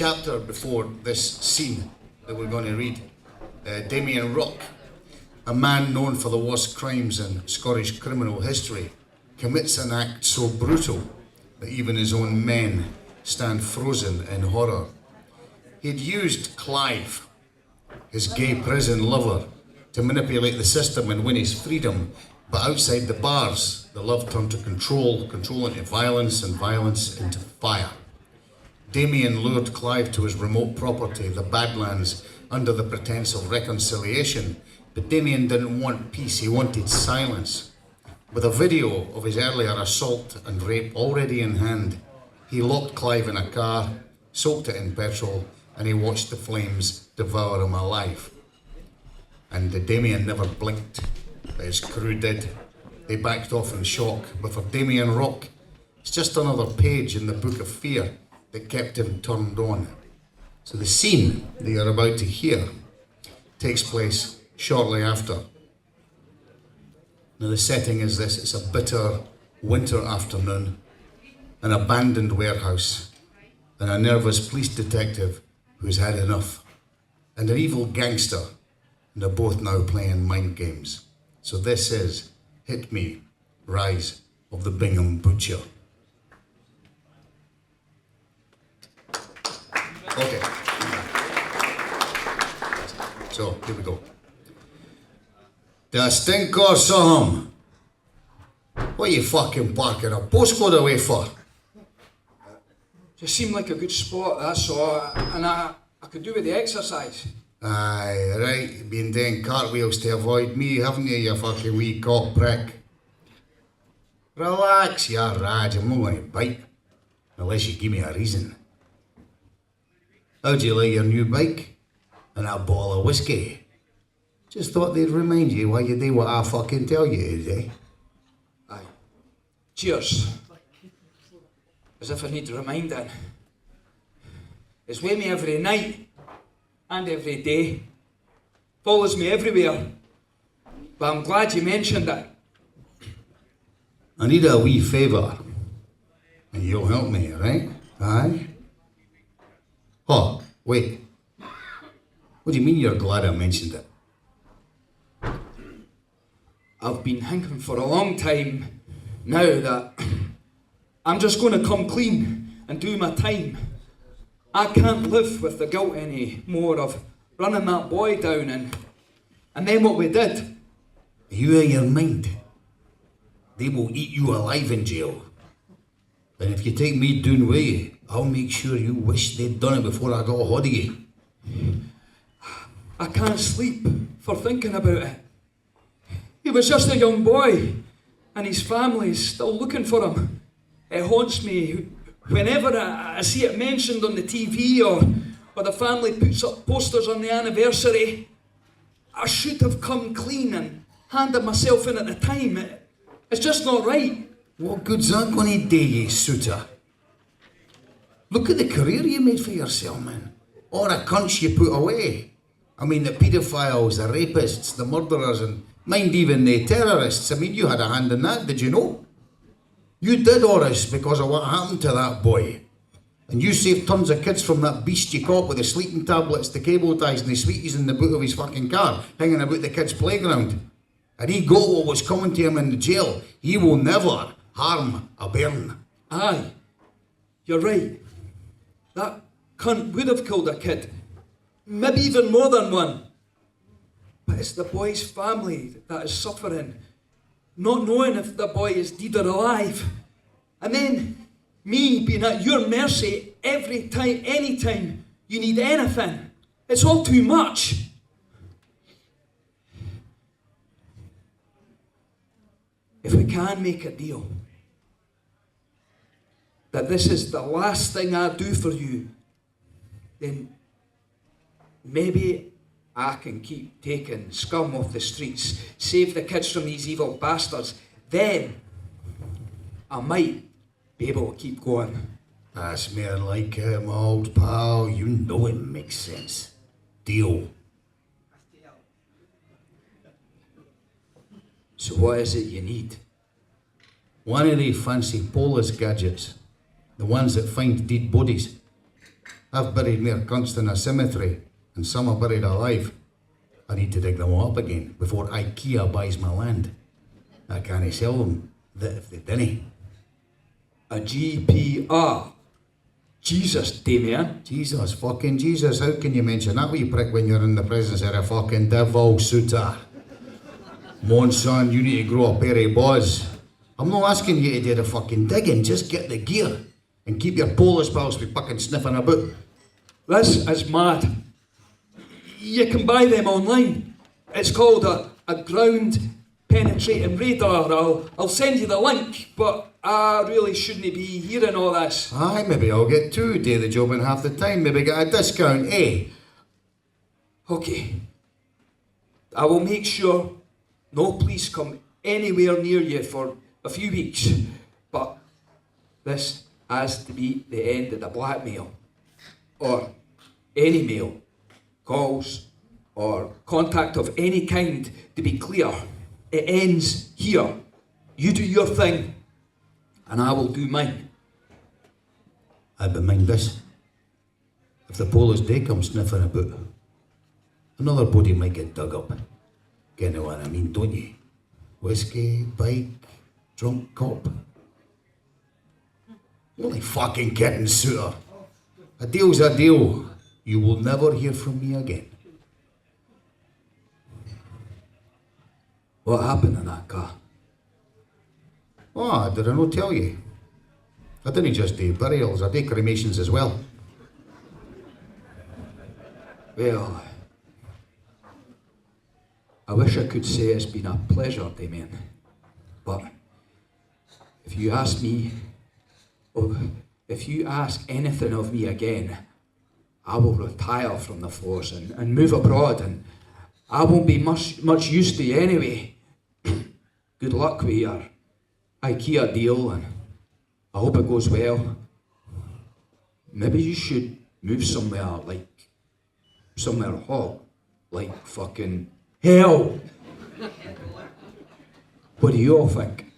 chapter before this scene that we're going to read, Damien Rock, a man known for the worst crimes in Scottish criminal history, commits an act so brutal that even his own men stand frozen in horror. He'd used Clive, his gay prison lover, to manipulate the system and win his freedom, but outside the bars, the love turned to control into violence, and violence into fire. Damien lured Clive to his remote property, the Badlands, under the pretense of reconciliation, but Damien didn't want peace, he wanted silence. With a video of his earlier assault and rape already in hand, he locked Clive in a car, soaked it in petrol, and he watched the flames devour him alive. And Damien never blinked, but his crew did. They backed off in shock, but for Damien Rock, it's just another page in the book of fear that kept him turned on. So the scene that you're about to hear takes place shortly after. Now the setting is this: it's a bitter winter afternoon, an abandoned warehouse, and a nervous police detective who's had enough, and an evil gangster, and they're both now playing mind games. So this is Hit Me, Rise of the Bingham Butcher. Okay. So, here we go. The stinker some. What you fucking parking a postcode away for? Just seemed like a good spot, that's all. And I could do with the exercise. Aye, right. You've been doing cartwheels to avoid me, haven't you, you fucking wee cock prick? Relax, you Raj, I'm not going to bite. Unless you give me a reason. How'd you like your new bike? And a bottle of whiskey? Just thought they'd remind you why you do what I fucking tell you to, eh? Aye. Cheers. As if I need reminding. It's with me every night and every day. Follows me everywhere. But I'm glad you mentioned it. I need a wee favour. And you'll help me, right? Aye? Oh, wait. What do you mean you're glad I mentioned it? I've been thinking for a long time now that I'm just going to come clean and do my time. I can't live with the guilt anymore of running that boy down and then what we did. Are you out of your mind? They will eat you alive in jail. And if you take me down with you, I'll make sure you wish they'd done it before I got hold of you. I can't sleep for thinking about it. He was just a young boy, and his family's still looking for him. It haunts me whenever I see it mentioned on the TV or the family puts up posters on the anniversary. I should have come clean and handed myself in at the time. It's just not right. What good's that going to do you, Souter? Look at the career you made for yourself, man. All the cunts you put away. I mean, the paedophiles, the rapists, the murderers, and mind even the terrorists. I mean, you had a hand in that, did you know? You did all this because of what happened to that boy. And you saved tons of kids from that beast you caught with the sleeping tablets, the cable ties, and the sweeties in the boot of his fucking car, hanging about the kids' playground. And he got what was coming to him in the jail. He will never harm a bairn. Aye, you're right. That cunt would have killed a kid. Maybe even more than one. But it's the boy's family that is suffering, not knowing if the boy is dead or alive. And then me being at your mercy every time, anytime you need anything. It's all too much. If we can make a deal that this is the last thing I do for you, then maybe I can keep taking scum off the streets, save the kids from these evil bastards. Then I might be able to keep going. That's more like him, old pal. You know it makes sense. Deal. So what is it you need? One of the fancy Polish gadgets. The ones that find dead bodies. I've buried more cunts in a cemetery, and some are buried alive. I need to dig them all up again before IKEA buys my land. I can't sell them if they dinna. A GPR. Jesus, Damien. Jesus, fucking Jesus, how can you mention that wee prick when you're in the presence of a fucking devil, Souter? Mon son, you need to grow a pair of balls. I'm not asking you to do the fucking digging, just get the gear and keep your Polish pals from fucking sniffing about. This is mad. You can buy them online. It's called a ground penetrating radar. I'll send you the link, but I really shouldn't be hearing all this. Aye, maybe I'll get two, do the job in half the time, maybe get a discount, eh? Okay. I will make sure no police come anywhere near you for a few weeks, but this has to be the end of the blackmail, or any mail, calls, or contact of any kind. To be clear, it ends here. You do your thing, and I will do mine. But mind this, if the Polish do come sniffing about, another body might get dug up. You know what I mean, don't you? Whiskey, bike, drunk cop. Only fucking kidding, Souter. A deal's a deal. You will never hear from me again. What happened in that car? Oh, did I not tell you? I didn't just do burials, I do cremations as well. Well, I wish I could say it's been a pleasure, Damien. But if you ask me, or if you ask anything of me again, I will retire from the force and move abroad, and I won't be much use to you anyway. Good luck with your IKEA deal, and I hope it goes well. Maybe you should move somewhere hot, like fucking hell. What do you all think?